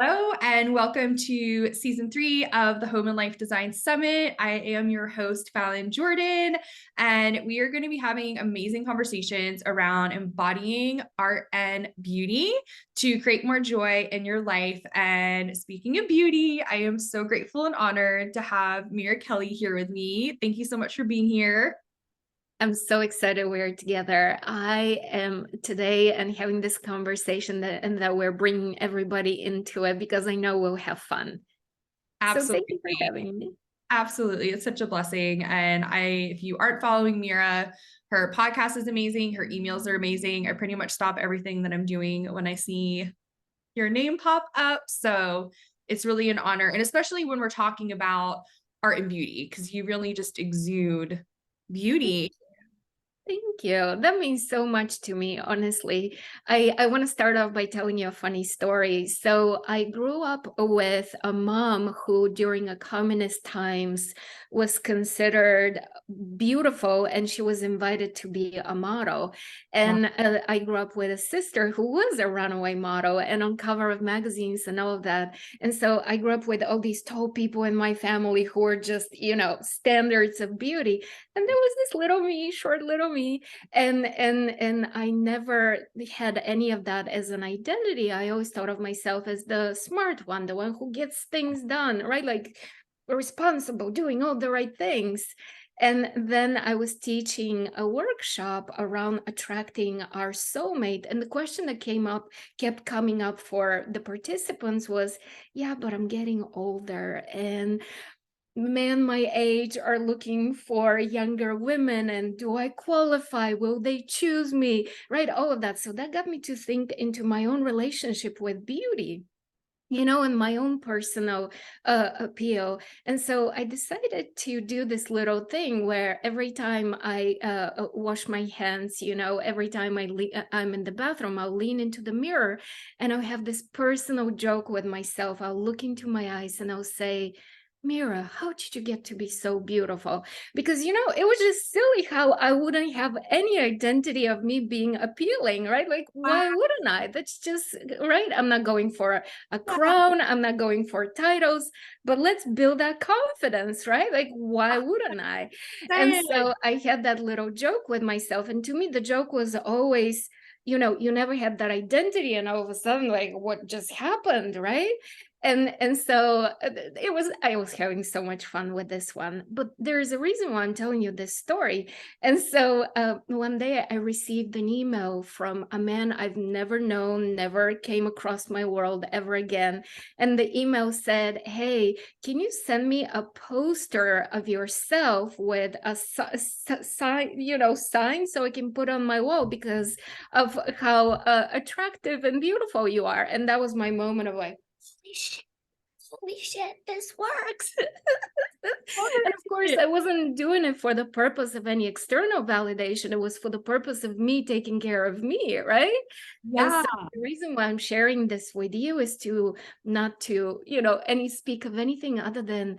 Hello, and welcome to season 3 of the Home and Life Design Summit. I am your host, Fallon Jordan, and we are going to be having amazing conversations around embodying art and beauty to create more joy in your life. And speaking of beauty, I am so grateful and honored to have Mira Kelley here with me. Thank you so much for being here. I'm so excited we're together. I am today and having this conversation and that we're bringing everybody into it because I know we'll have fun. So thank you for Absolutely. having me. Absolutely. It's such a blessing. And if you aren't following Mira, her podcast is amazing. Her emails are amazing. I pretty much stop everything that I'm doing when I see your name pop up. So it's really an honor. And especially when we're talking about art and beauty, because you really just exude beauty. Thank you. That means so much to me, honestly. I want to start off by telling you a funny story. So I grew up with a mom who, during a communist times, was considered beautiful, and she was invited to be a model. Wow. And I grew up with a sister who was a runaway model and on cover of magazines and all of that. And so I grew up with all these tall people in my family who were just, standards of beauty. And there was this little me, short little me, and I never had any of that as an identity. I always thought of myself as the smart one, the one who gets things done, right? Like responsible, doing all the right things. And then I was teaching a workshop around attracting our soulmate. And the question that kept coming up for the participants was, yeah, but I'm getting older, and men my age are looking for younger women, and do I qualify? Will they choose me? Right? All of that. So that got me to think into my own relationship with beauty, and my own personal appeal. And so I decided to do this little thing where every time I wash my hands, every time I'm in the bathroom, I'll lean into the mirror and I'll have this personal joke with myself. I'll look into my eyes and I'll say, Mira, how did you get to be so beautiful? Because, it was just silly how I wouldn't have any identity of me being appealing, right? Like, why wouldn't I? That's just, right? I'm not going for a crown. I'm not going for titles, but let's build that confidence, right? Like, why wouldn't I? And Wow. so I had that little joke with myself. And to me, the joke was always, you never had that identity. And all of a sudden, like, what just happened, right? And so I was having so much fun with this one, but there's a reason why I'm telling you this story. And so one day I received an email from a man I've never known, never came across my world ever again. And the email said, hey, can you send me a poster of yourself with a sign so I can put on my wall because of how attractive and beautiful you are? And that was my moment of like, holy shit, this works. And of course, I wasn't doing it for the purpose of any external validation. It was for the purpose of me taking care of me, right? And Yeah. so the reason why I'm sharing this with you is to not to, speak of anything other than,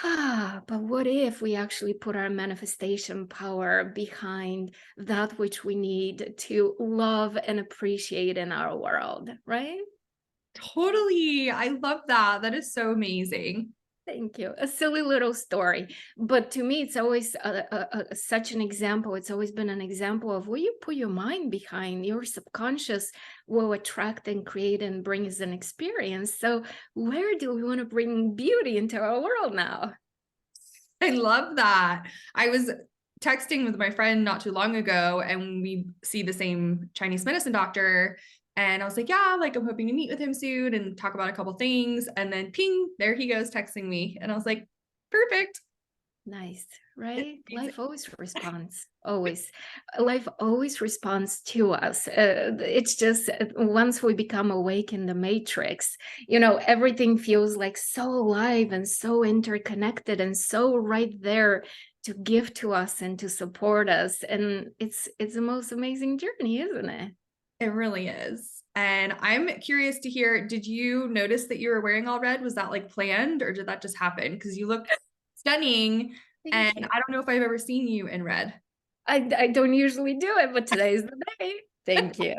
but what if we actually put our manifestation power behind that which we need to love and appreciate in our world, right? Totally. I love that. That is so amazing. Thank you. A silly little story. But to me, it's always such an example. It's always been an example of where you put your mind behind, your subconscious will attract and create and bring as an experience. So where do we want to bring beauty into our world now? I love that. I was texting with my friend not too long ago, and we see the same Chinese medicine doctor. And I was like, yeah, like I'm hoping to meet with him soon and talk about a couple things. And then ping, there he goes texting me. And I was like, perfect. Nice, It's right? amazing. Life always responds, always. Life always responds to us. It's just once we become awake in the matrix, everything feels like so alive and so interconnected and so right there to give to us and to support us. And it's the most amazing journey, isn't it? It really is. And I'm curious to hear, did you notice that you were wearing all red? Was that like planned or did that just happen? Because you look stunning. And Thank you. I don't know if I've ever seen you in red. I don't usually do it, but today's the day. Thank you.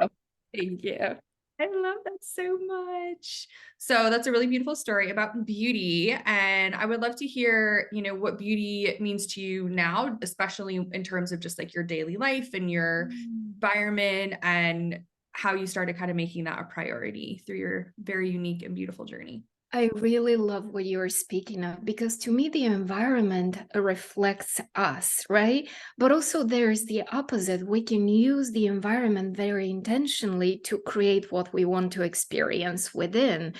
Thank you. I love that so much. So that's a really beautiful story about beauty. And I would love to hear, what beauty means to you now, especially in terms of just like your daily life and your Mm. environment and how you started kind of making that a priority through your very unique and beautiful journey. I really love what you're speaking of because to me, the environment reflects us, right? But also, there's the opposite. We can use the environment very intentionally to create what we want to experience within.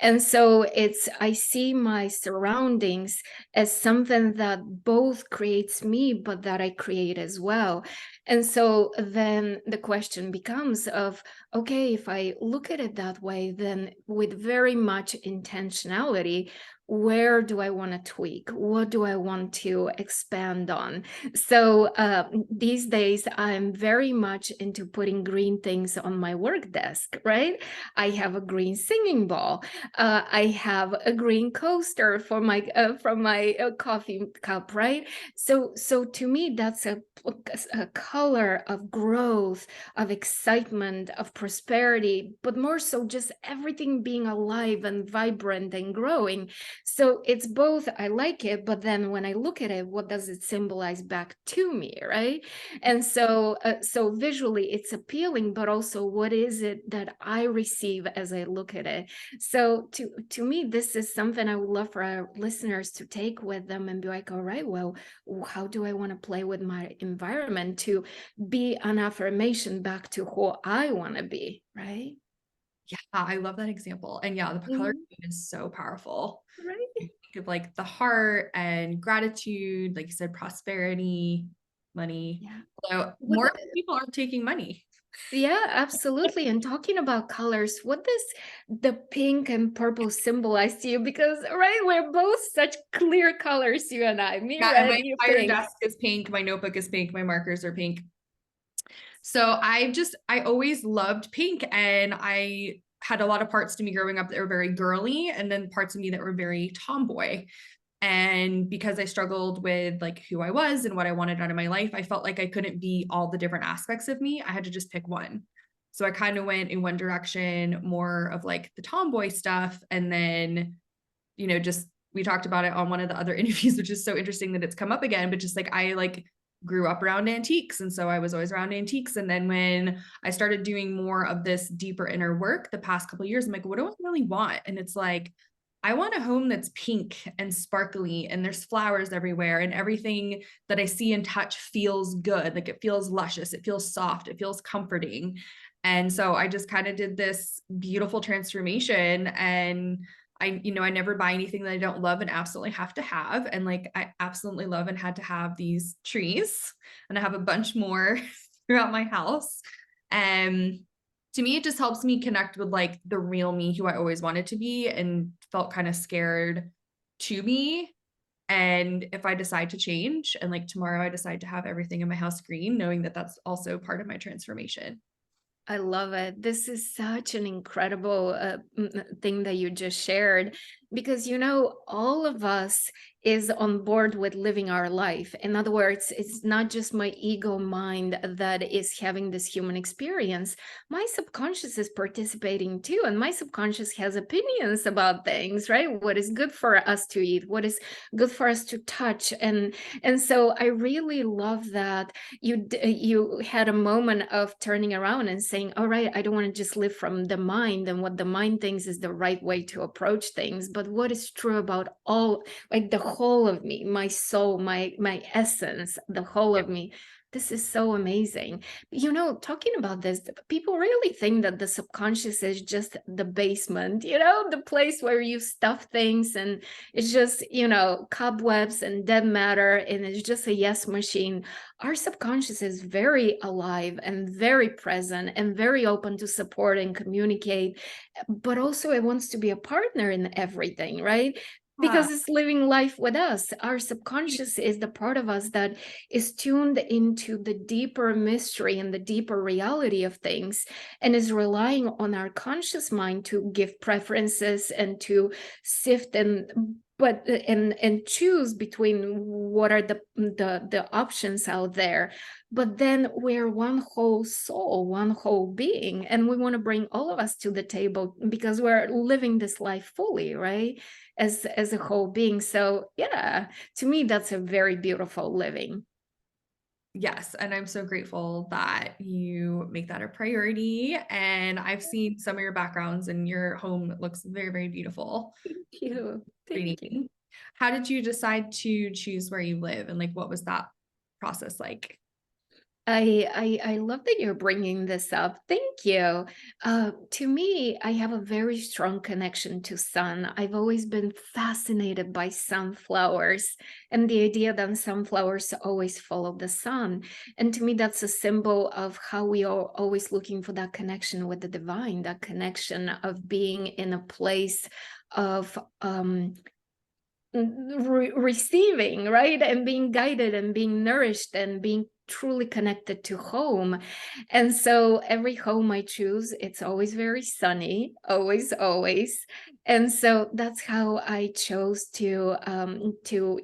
And so, I see my surroundings as something that both creates me, but that I create as well. And so, then the question becomes of, okay, if I look at it that way, then with very much intentionality, where do I want to tweak? What do I want to expand on? So these days, I'm very much into putting green things on my work desk, right? I have a green singing ball. I have a green coaster for my from my coffee cup, right? So to me, that's a color of growth, of excitement, of prosperity, but more so just everything being alive and vibrant and growing. So it's both, I like it, but then when I look at it, what does it symbolize back to me, right? And so visually it's appealing, but also what is it that I receive as I look at it? So to me, this is something I would love for our listeners to take with them and be like, all right, well, how do I want to play with my environment to be an affirmation back to who I want to be, right? Yeah, I love that example. And yeah, the color Mhm. scheme is so powerful. Right. You think of like the heart and gratitude, like you said, prosperity, money. Yeah. So What more people aren't taking money. Yeah, absolutely. And talking about colors, what does the pink and purple symbolize to you? Because right, we're both such clear colors, you and I. Me Yeah, and my red, you entire pink. desk is pink, my notebook is pink, my markers are pink. So I always loved pink, and I had a lot of parts to me growing up that were very girly and then parts of me that were very tomboy. And because I struggled with like who I was and what I wanted out of my life, I felt like I couldn't be all the different aspects of me. I had to just pick one. So I kind of went in one direction, more of like the tomboy stuff. And then, just we talked about it on one of the other interviews, which is so interesting that it's come up again, but just like I like grew up around antiques. And so I was always around antiques. And then when I started doing more of this deeper inner work the past couple of years, I'm like, what do I really want? And it's like, I want a home that's pink and sparkly and there's flowers everywhere and everything that I see and touch feels good. Like it feels luscious, it feels soft, it feels comforting. And so I just kind of did this beautiful transformation, and I never buy anything that I don't love and absolutely have to have. And like I absolutely love and had to have these trees, and I have a bunch more throughout my house. And to me, it just helps me connect with like the real me who I always wanted to be and felt kind of scared to be. And if I decide to change and like tomorrow I decide to have everything in my house green, knowing that that's also part of my transformation. I love it. This is such an incredible thing that you just shared because, all of us is on board with living our life. In other words, it's not just my ego mind that is having this human experience. My subconscious is participating too. And my subconscious has opinions about things, right? What is good for us to eat, what is good for us to touch. And so I really love that you had a moment of turning around and saying, all right, I don't want to just live from the mind and what the mind thinks is the right way to approach things, but what is true about all, like the whole of me, my soul, my essence, the whole of me. This is so amazing. Talking about this, people really think that the subconscious is just the basement, the place where you stuff things and it's just, cobwebs and dead matter and it's just a yes machine. Our subconscious is very alive and very present and very open to support and communicate, but also it wants to be a partner in everything, right? Yeah. Because it's living life with us. Our subconscious is the part of us that is tuned into the deeper mystery and the deeper reality of things and is relying on our conscious mind to give preferences and to sift and but and choose between what are the options out there. But then we're one whole soul, one whole being, and we want to bring all of us to the table because we're living this life fully, right? As a whole being. So yeah, to me, that's a very beautiful living. Yes, and I'm so grateful that you make that a priority. And I've seen some of your backgrounds, and your home looks very, very beautiful. Thank you. Pretty. Thank you. How did you decide to choose where you live, and like what was that process like? I love that you're bringing this up. Thank you. To me, I have a very strong connection to sun. I've always been fascinated by sunflowers and the idea that sunflowers always follow the sun. And to me, that's a symbol of how we are always looking for that connection with the divine, that connection of being in a place of receiving, right, and being guided and being nourished and being truly connected to home. And so every home I choose, it's always very sunny, always. And so that's how I chose to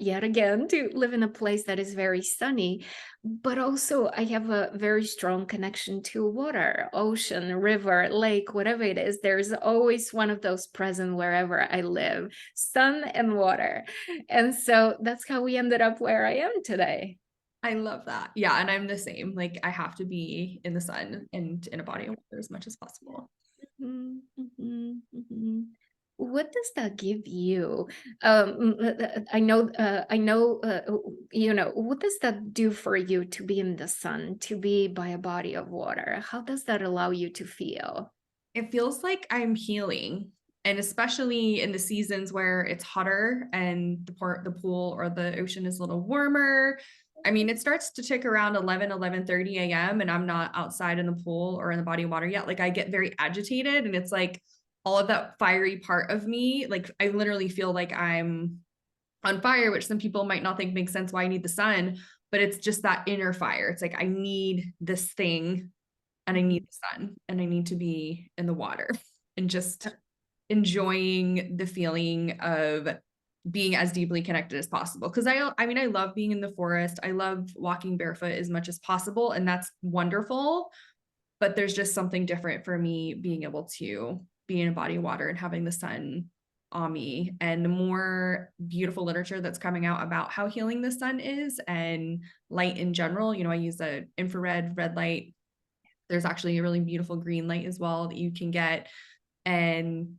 yet again to live in a place that is very sunny. But also I have a very strong connection to water, ocean, river, lake, whatever it is. There's always one of those present wherever I live, sun and water. And so that's how we ended up where I am today. I love that. Yeah, and I'm the same. Like I have to be in the sun and in a body of water as much as possible. Mhm, mhm, mhm. What does that give you? I know, what does that do for you to be in the sun, to be by a body of water? How does that allow you to feel? It feels like I'm healing. And especially in the seasons where it's hotter and the pool or the ocean is a little warmer. I mean, it starts to tick around 11:30 a.m. and I'm not outside in the pool or in the body of water yet. Like I get very agitated, and it's like all of that fiery part of me. Like I literally feel like I'm on fire, which some people might not think makes sense why I need the sun, but it's just that inner fire. It's like I need this thing, and I need the sun, and I need to be in the water and just enjoying the feeling of being as deeply connected as possible. Because I mean, I love being in the forest. I love walking barefoot as much as possible, and that's wonderful. But there's just something different for me being able to be in a body of water and having the sun on me. And the more beautiful literature that's coming out about how healing the sun is and light in general, I use a infrared red light. There's actually a really beautiful green light as well that you can get. And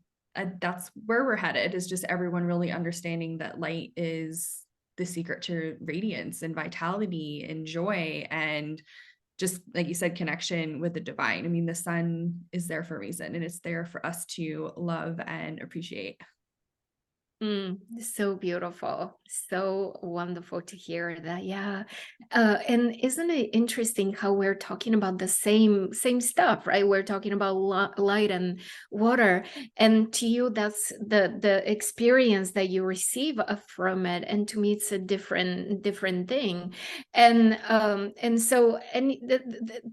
that's where we're headed, is just everyone really understanding that light is the secret to radiance and vitality and joy, and just like you said, connection with the divine. I mean, the sun is there for a reason, and it's there for us to love and appreciate. So beautiful. So wonderful to hear that. Yeah. And isn't it interesting how we're talking about the same stuff, right? We're talking about light and water. And to you, that's the experience that you receive from it. And to me, it's a different thing. And so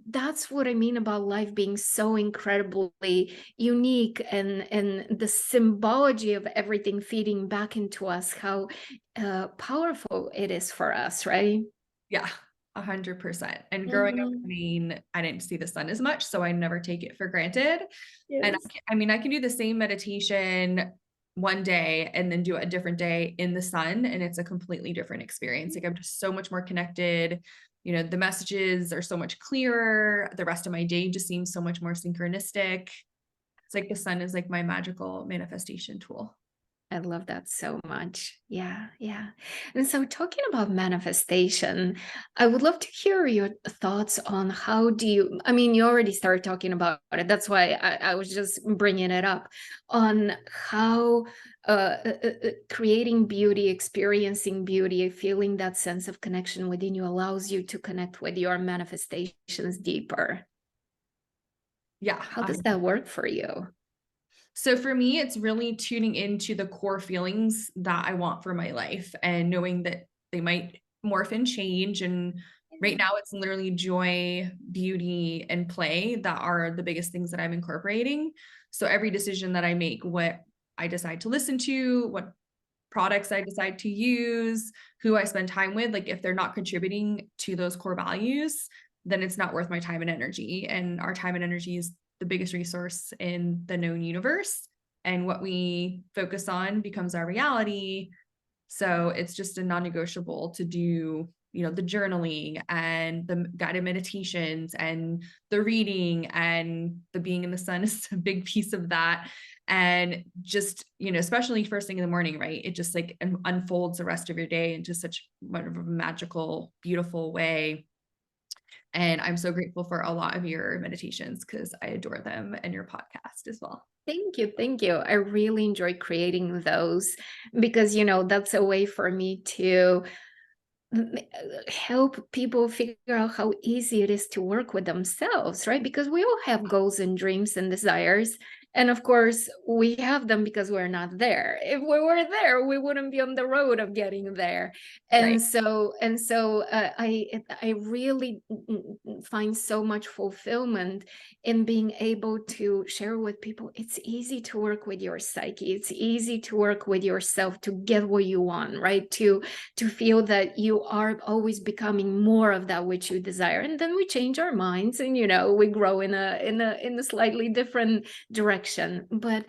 that's what I mean about life being so incredibly unique, and the symbology of everything feeding back into us, how powerful it is for us, right? Yeah, 100%. And growing up in Mhm. Maine, I didn't see the sun as much, so I never take it for granted. And Yes. I mean, I can do the same meditation one day and then do it a different day in the sun, and it's a completely different experience. Like I'm just so much more connected. The messages are so much clearer. The rest of my day just seems so much more synchronistic. It's like the sun is like my magical manifestation tool. I love that so much. Yeah, yeah. And so talking about manifestation, I would love to hear your thoughts on how do you, I mean, you already started talking about it. That's why I was just bringing it up on how creating beauty, experiencing beauty, feeling that sense of connection within you allows you to connect with your manifestations deeper. Yeah. How does that work for you? So for me, it's really tuning into the core feelings that I want for my life and knowing that they might morph and change. And right now, it's literally joy, beauty, and play that are the biggest things that I'm incorporating. So every decision that I make, what I decide to listen to, what products I decide to use, who I spend time with, like if they're not contributing to those core values, then it's not worth my time and energy. And our time and energy is the biggest resource in the known universe. And what we focus on becomes our reality. So it's just a non-negotiable to do, the journaling and the guided meditations and the reading, and the being in the sun is a big piece of that. And just, especially first thing in the morning, right? It just like unfolds the rest of your day into such a magical, beautiful way. And I'm so grateful for a lot of your meditations because I adore them, and your podcast as well. Thank you. Thank you. I really enjoy creating those because, that's a way for me to help people figure out how easy it is to work with themselves, right? Because we all have goals and dreams and desires. And of course, we have them because we're not there. If we were there, we wouldn't be on the road of getting there. Right. I really find so much fulfillment in being able to share with people. It's easy to work with your psyche. It's easy to work with yourself to get what you want, right? To feel that you are always becoming more of that which you desire, and then we change our minds, and we grow in a slightly different direction. But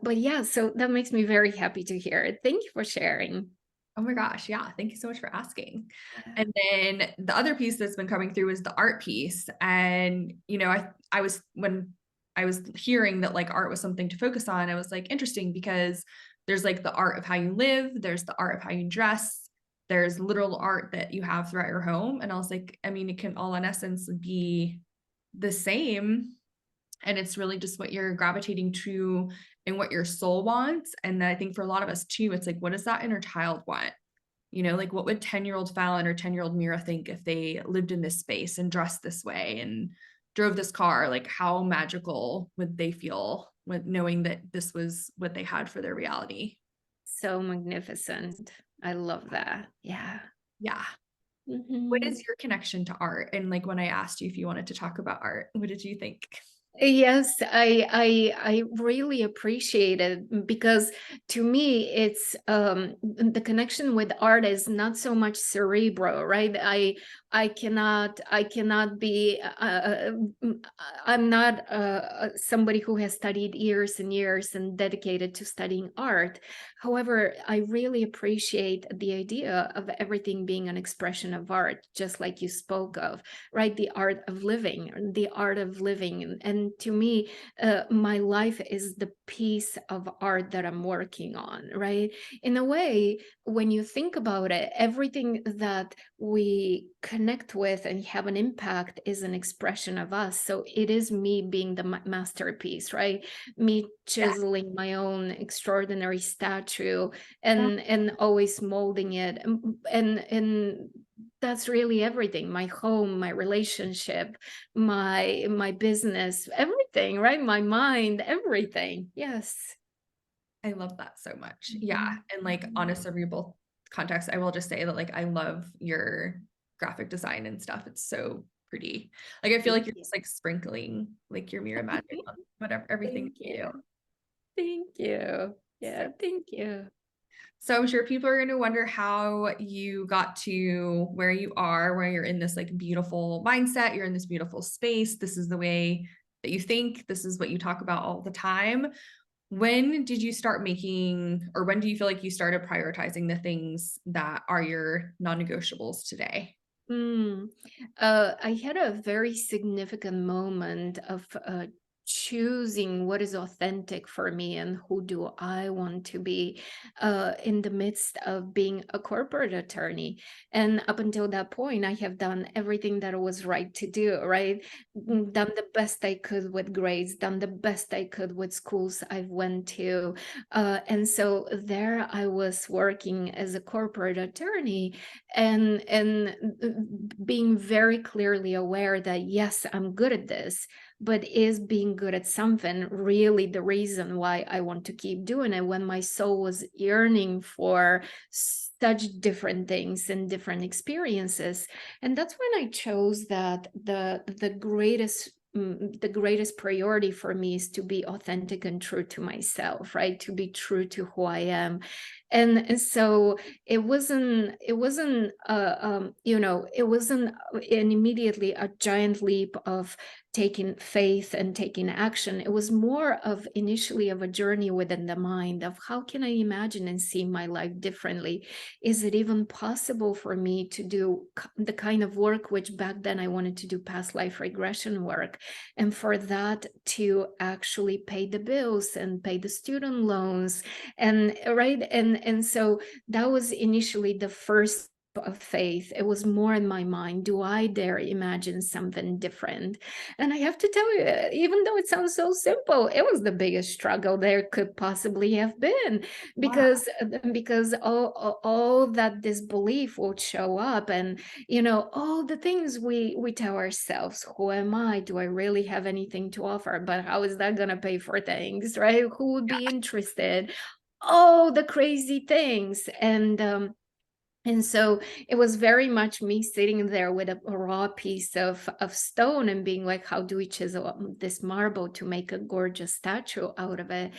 yeah, so that makes me very happy to hear it. Thank you for sharing. Oh my gosh. Yeah. Thank you so much for asking. Yeah. And then the other piece that's been coming through is the art piece. And, when I was hearing that like art was something to focus on, I was like, interesting, because there's like the art of how you live, there's the art of how you dress, there's literal art that you have throughout your home. And I was like, I mean, it can all in essence be the same. And it's really just what you're gravitating to and what your soul wants. And I think for a lot of us too, it's like, what does that inner child want? Like what would 10-year-old Fallon or 10-year-old Mira think if they lived in this space and dressed this way and drove this car? Like how magical would they feel with knowing that this was what they had for their reality? So magnificent. I love that. Yeah. Yeah. What Mhm. is your connection to art? And like when I asked you if you wanted to talk about art, what did you think? Yes, I really appreciate it because to me it's the connection with art is not so much cerebral, right? I cannot be I'm not somebody who has studied years and years and dedicated to studying art. However, I really appreciate the idea of everything being an expression of art, just like you spoke of, right? The art of living, and to me, my life is the piece of art that I'm working on, right? In a way, when you think about it, everything that we connect with and have an impact is an expression of us. So it is me being the masterpiece, right? Me Yeah. chiseling my own extraordinary statue Yeah. and always molding it, and that's really everything. My home, my relationship, my business, everything, right? My mind, everything. Yes. I love that so much. Yeah. Mhm. And like on a cerebral context, I will just say that like I love your graphic design and stuff. It's so pretty. Like I feel like Thank you're you. just like sprinkling like your mirror magic on whatever everything Thank that you do. you. Thank you. So, Yeah, thank you. so I'm sure people are going to wonder how you got to where you are, where you're in this like beautiful mindset, you're in this beautiful space. This is the way that you think, this is what you talk about all the time. When did you start making, or when do you feel like you started prioritizing the things that are your non-negotiables today? Mm. I had a very significant moment of choosing what is authentic for me and who do I want to be in the midst of being a corporate attorney. And up until that point, I have done everything that was right to do, right? Done the best I could with grades, done the best I could with schools I've went to. And so there I was working as a corporate attorney and being very clearly aware that yes, I'm good at this, but is being good at something really the reason why I want to keep doing it, when my soul was yearning for such different things and different experiences? And that's when I chose that the greatest the greatest priority for me is to be authentic and true to myself, right? To be true to who I am. And so it wasn't an immediately a giant leap of taking faith and taking action. It was more of initially of a journey within the mind of how can I imagine and see my life differently? Is it even possible for me to do the kind of work which back then I wanted to do, past life regression work, and for that to actually pay the bills and pay the student loans, and right, and so that was initially the first of faith. It was more in my mind, do I dare imagine something different? And I have to tell you, even though it sounds so simple, it was the biggest struggle there could possibly have been, Wow. because all that disbelief would show up, and all the things we tell ourselves, who am I? Do I really have anything to offer? But how is that going to pay for things, right? Who would be interested? Oh, the crazy things. And so it was very much me sitting there with a raw piece of stone and being like, how do we chisel this marble to make a gorgeous statue out of it?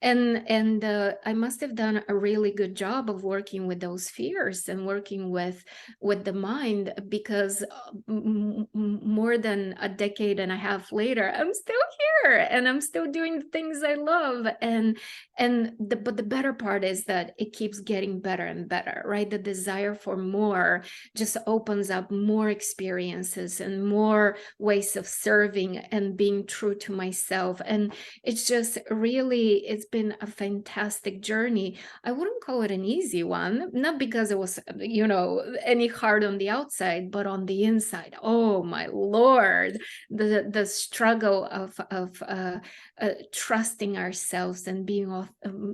And I must have done a really good job of working with those fears and working with the mind, because more than a decade and a half later, I'm still here and I'm still doing the things I love. But the better part is that it keeps getting better and better, right? The desire for more just opens up more experiences and more ways of serving and being true to myself. And it's just really, it's been a fantastic journey. I wouldn't call it an easy one, not because it was, any hard on the outside, but on the inside. Oh my Lord, the struggle of trusting ourselves and being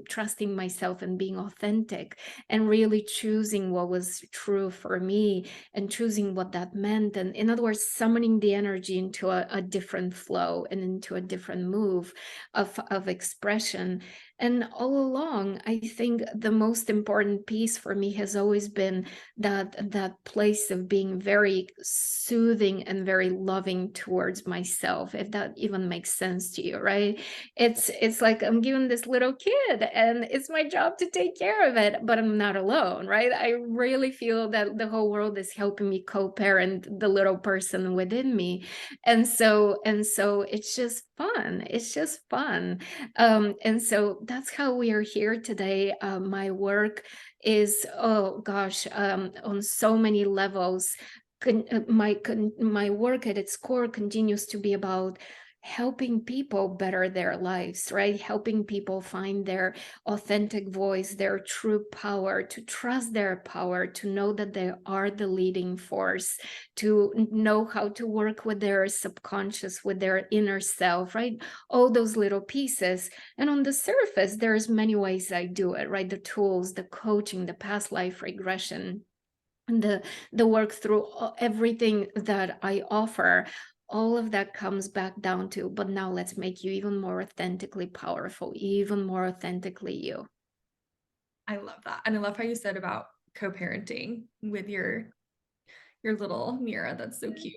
trusting myself and being authentic, and really choosing what was true for me and choosing what that meant. And in other words, summoning the energy into a different flow and into a different move of expression. And all along, I think the most important piece for me has always been that place of being very soothing and very loving towards myself, if that even makes sense to you, right? It's like I'm given this little kid and it's my job to take care of it, but I'm not alone, right? I really feel that the whole world is helping me co-parent the little person within me. And so it's just fun. It's just fun. And so that's how we are here today. My work is, oh gosh, on so many levels. My work at its core continues to be about helping people better their lives, right? Helping people find their authentic voice, their true power, to trust their power, to know that they are the leading force, to know how to work with their subconscious, with their inner self, right? All those little pieces. And on the surface, there's many ways I do it, right? The tools, the coaching, the past life regression, and the work through everything that I offer. All of that comes back down to, but now let's make you even more authentically powerful, even more authentically you. I love that. And I love how you said about co-parenting with your little Mira. That's so cute.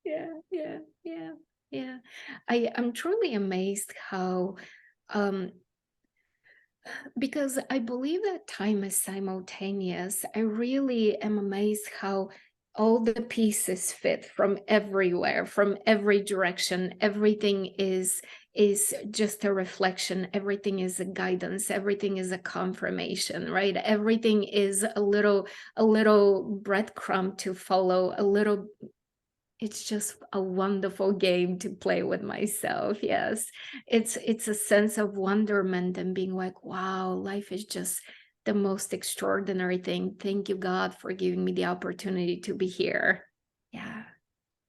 Yeah. I'm truly amazed how, because I believe that time is simultaneous. I really am amazed how all the pieces fit from everywhere, from every direction. Everything is just a reflection. Everything is a guidance. Everything is a confirmation, right? Everything is a little breadcrumb to follow, a little. It's just a wonderful game to play with myself. Yes, it's a sense of wonderment and being like, wow, life is just the most extraordinary thing. Thank you, God, for giving me the opportunity to be here. Yeah.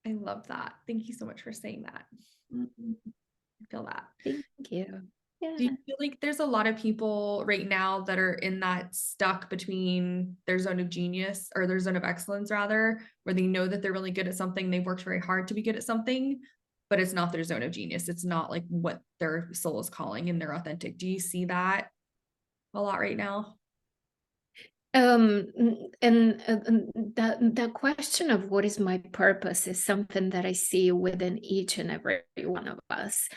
I love that. Thank you so much for saying that. Mhm. I feel that. Thank you. Do you Yeah. feel like there's a lot of people right now that are in that stuck between their zone of genius, or their zone of excellence rather, where they know that they're really good at something, they've worked very hard to be good at something, but it's not their zone of genius. It's not like what their soul is calling and they're authentic. Do you see that a lot right now? And that question of what is my purpose is something that I see within each and every one of us,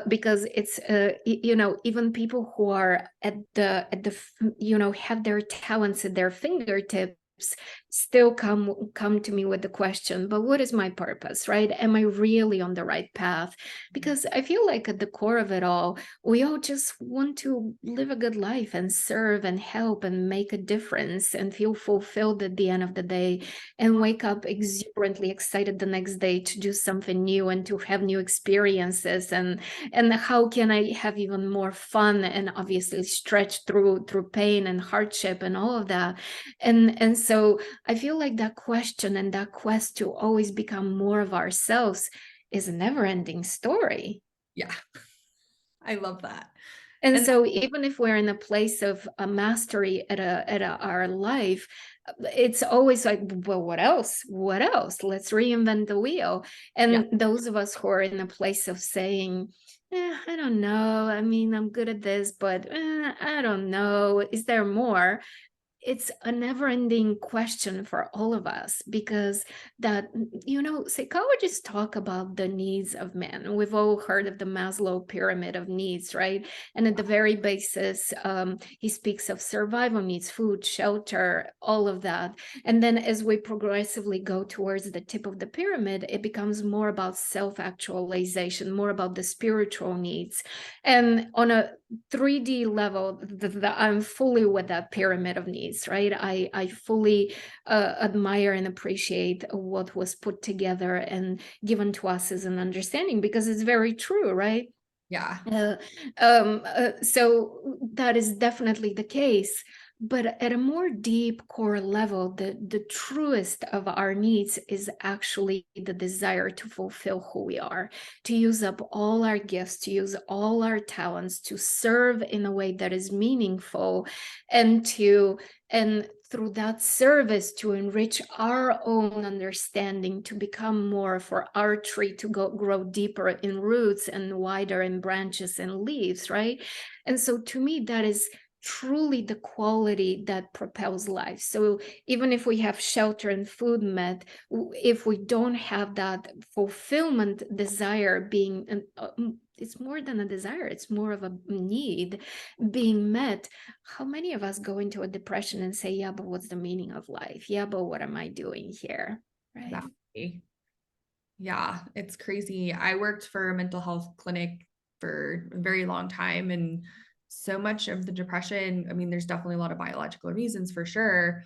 because it's even people who are have their talents at their fingertips still come to me with the question, but what is my purpose, right? Am I really on the right path? Because I feel like at the core of it all, we all just want to live a good life and serve and help and make a difference and feel fulfilled at the end of the day, and wake up exuberantly excited the next day to do something new and to have new experiences, and how can I have even more fun and obviously stretch through pain and hardship and all of that. And so I feel like that question and that quest to always become more of ourselves is a never ending story. Yeah, I love that. And And so even if we're in a place of a mastery our life, it's always like, well, what else? What else? Let's reinvent the wheel. yeah, And those of us who are in a place of saying, I don't know. I mean, I'm good at this, but I don't know. Is there more? It's a never-ending question for all of us, because that psychologists talk about the needs of man. We've all heard of the Maslow pyramid of needs, right? And at the very basis, he speaks of survival needs, food, shelter, all of that. And then as we progressively go towards the tip of the pyramid, it becomes more about self-actualization, more about the spiritual needs. And on a 3D level, I'm fully with that pyramid of needs, right? I fully admire and appreciate what was put together and given to us as an understanding, because it's very true, right? yeah, Uh, so that is definitely the case. But at a more deep core level, the truest of our needs is actually the desire to fulfill who we are, to use up all our gifts, to use all our talents, to serve in a way that is meaningful, and through that service to enrich our own understanding, to become more, for our tree to grow deeper in roots and wider in branches and leaves, right? And so to me, that is truly the quality that propels life. So even if we have shelter and food met, if we don't have that fulfillment desire being it's more than a desire, it's more of a need being met, how many of us go into a depression and say, yeah, but what's the meaning of life? Yeah, but what am I doing here? Right. exactly. Yeah, it's crazy. I worked for a mental health clinic for a very long time, and so much of the depression, I mean, there's definitely a lot of biological reasons for sure.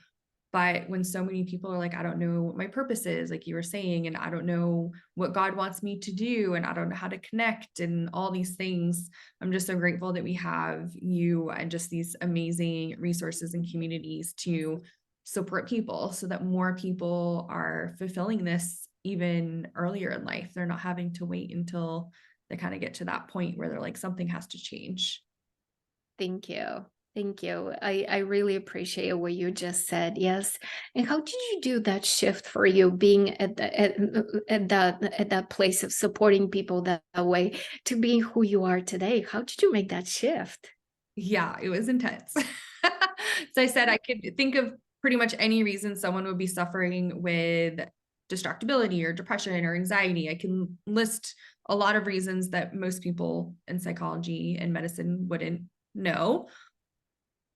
But when so many people are like, I don't know what my purpose is, like you were saying, and I don't know what God wants me to do, and I don't know how to connect, and all these things, I'm just so grateful that we have you and just these amazing resources and communities to support people so that more people are fulfilling this even earlier in life. They're not having to wait until they kind of get to that point where they're like, something has to change. Thank you. Thank you. I really appreciate what you just said. Yes. And how did you do that shift for you, being at that place of supporting people that way, to being who you are today? How did you make that shift? Yeah, it was intense. So I said I could think of pretty much any reason someone would be suffering with distractibility or depression or anxiety. I can list a lot of reasons that most people in psychology and medicine wouldn't know,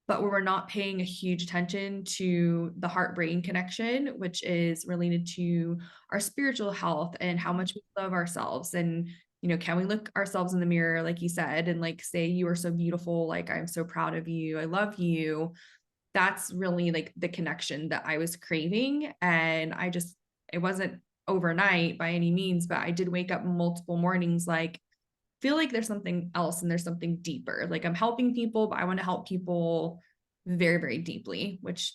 but we're not paying a huge attention to the heart brain connection, which is related to our spiritual health and how much we love ourselves. And, can we look ourselves in the mirror, like you said, and like say, you are so beautiful. Like, I'm so proud of you. I love you. That's really like the connection that I was craving. And it wasn't overnight by any means, but I did wake up multiple mornings like, feel like there's something else and there's something deeper. Like I'm helping people, but I want to help people very, very deeply, which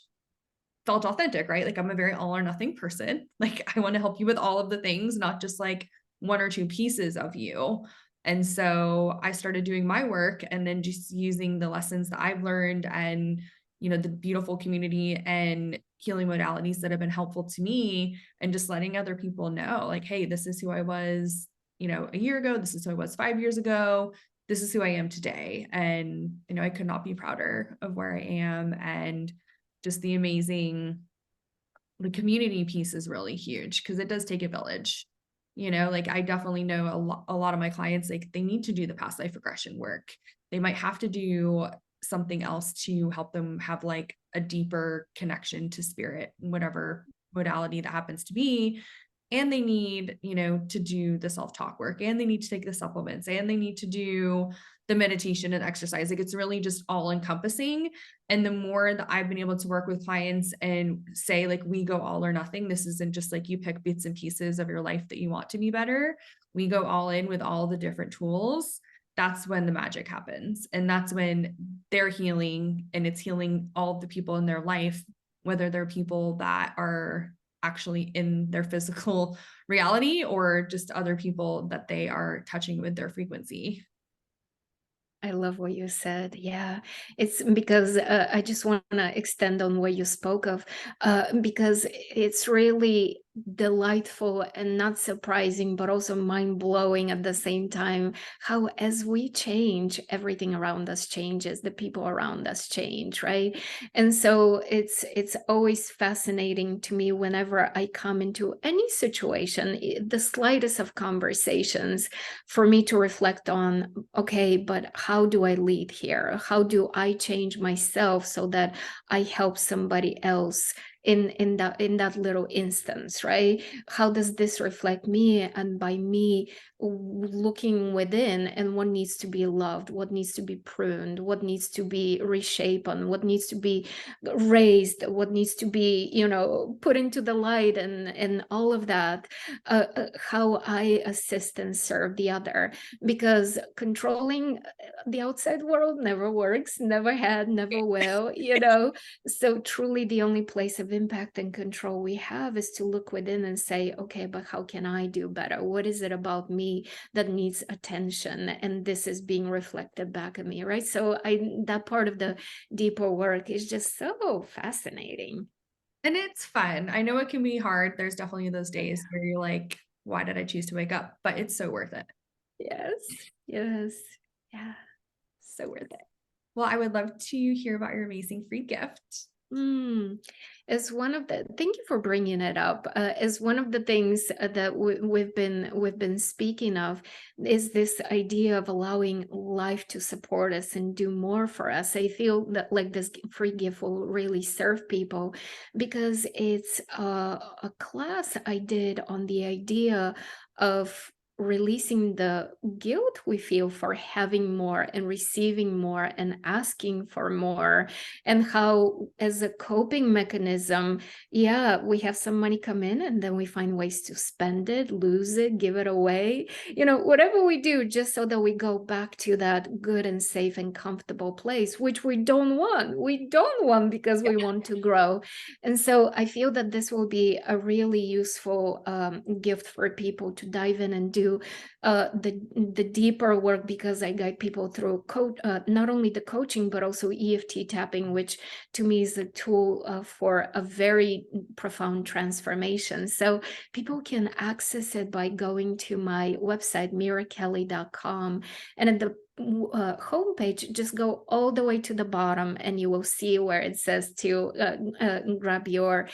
felt authentic, right? Like I'm a very all or nothing person. Like I want to help you with all of the things, not just like one or two pieces of you. And so I started doing my work and then just using the lessons that I've learned and, the beautiful community and healing modalities that have been helpful to me and just letting other people know like, hey, this is who I was, a year ago. This is who I was 5 years ago. This is who I am today. And, I could not be prouder of where I am. And just the community piece is really huge because it does take a village. Like I definitely know a lot of my clients, like they need to do the past life regression work. They might have to do something else to help them have like a deeper connection to spirit, whatever modality that happens to be. And they need, to do the self-talk work, and they need to take the supplements, and they need to do the meditation and exercise. Like it's really just all encompassing. And the more that I've been able to work with clients and say, like, we go all or nothing, this isn't just like you pick bits and pieces of your life that you want to be better. We go all in with all the different tools. That's when the magic happens. And that's when they're healing, and it's healing all of the people in their life, whether they're people that are actually in their physical reality or just other people that they are touching with their frequency. I love what you said. Yeah, it's because I just want to extend on what you spoke of, because it's really delightful and not surprising, but also mind blowing at the same time. How, as we change, everything around us changes, the people around us change, right? And so it's always fascinating to me whenever I come into any situation, the slightest of conversations, for me to reflect on, okay, but how do I lead here? How do I change myself so that I help somebody else in that little instance, right? How does this reflect me? And by me looking within, and what needs to be loved, what needs to be pruned, what needs to be reshaped, on what needs to be raised, what needs to be, put into the light, and all of that, how I assist and serve the other, because controlling the outside world never works, never had, never will, so truly the only place of impact and control we have is to look within and say, okay, but how can I do better? What is it about me that needs attention? And this is being reflected back at me, right? So that part of the deeper work is just so fascinating. And it's fun. I know it can be hard. There's definitely those days where you're like, why did I choose to wake up? But it's so worth it. Yes. Yes. Yeah. So worth it. Well, I would love to hear about your amazing free gift. As one of the, thank you for bringing it up. As one of the things that we've been speaking of, is this idea of allowing life to support us and do more for us. I feel that like this free gift will really serve people, because it's a class I did on the idea of releasing the guilt we feel for having more and receiving more and asking for more, and how, as a coping mechanism, yeah, we have some money come in and then we find ways to spend it, lose it, give it away, whatever we do, just so that we go back to that good and safe and comfortable place, which we don't want because we want to grow. And so I feel that this will be a really useful gift for people to dive in and do the deeper work, because I guide people through not only the coaching, but also EFT tapping, which to me is a tool for a very profound transformation. So people can access it by going to my website, mirakelley.com, and at the homepage, just go all the way to the bottom and you will see where it says to grab your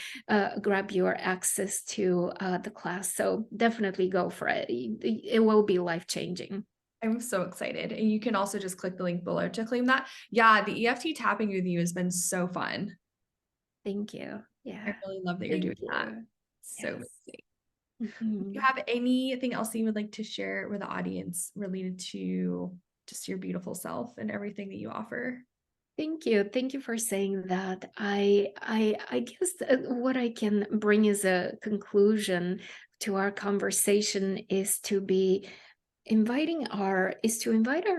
access to the class. So definitely go for it. It will be life-changing. I'm so excited. And you can also just click the link below to claim that. Yeah, the EFT tapping with you has been so fun. Thank you. Yeah. I really love that you're doing that. So Yes. amazing. Mm-hmm. Do you have anything else you would like to share with the audience related to just your beautiful self and everything that you offer? Thank you. Thank you for saying that. I guess what I can bring as a conclusion to our conversation is to invite our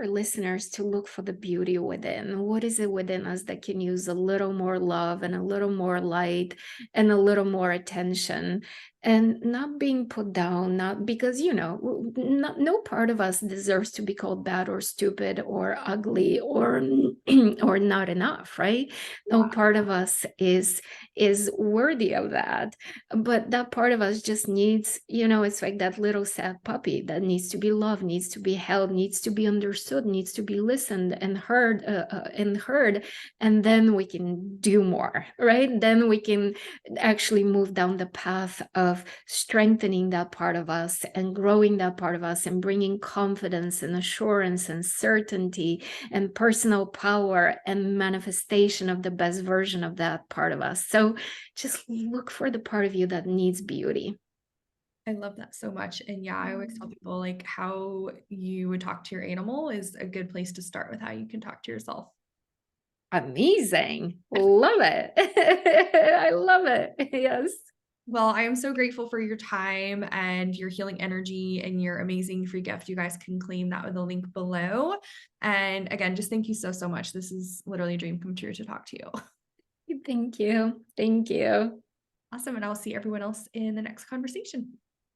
listeners to look for the beauty within. What is it within us that can use a little more love and a little more light and a little more attention? and not being put down, not because, no part of us deserves to be called bad or stupid or ugly or or not enough, right? No part of us is worthy of that. But that part of us just needs, it's like that little sad puppy that needs to be loved, needs to be held, needs to be understood, needs to be listened and heard, and then we can do more, right? Then we can actually move down the path of strengthening that part of us and growing that part of us and bringing confidence and assurance and certainty and personal power and manifestation of the best version of that part of us. So just look for the part of you that needs beauty. I love that so much. And yeah, I always tell people like how you would talk to your animal is a good place to start with how you can talk to yourself. Amazing. Love it. I love it. Yes. Well, I am so grateful for your time and your healing energy and your amazing free gift. You guys can claim that with the link below. And again, just thank you so, so much. This is literally a dream come true to talk to you. Thank you. Thank you. Awesome. And I'll see everyone else in the next conversation.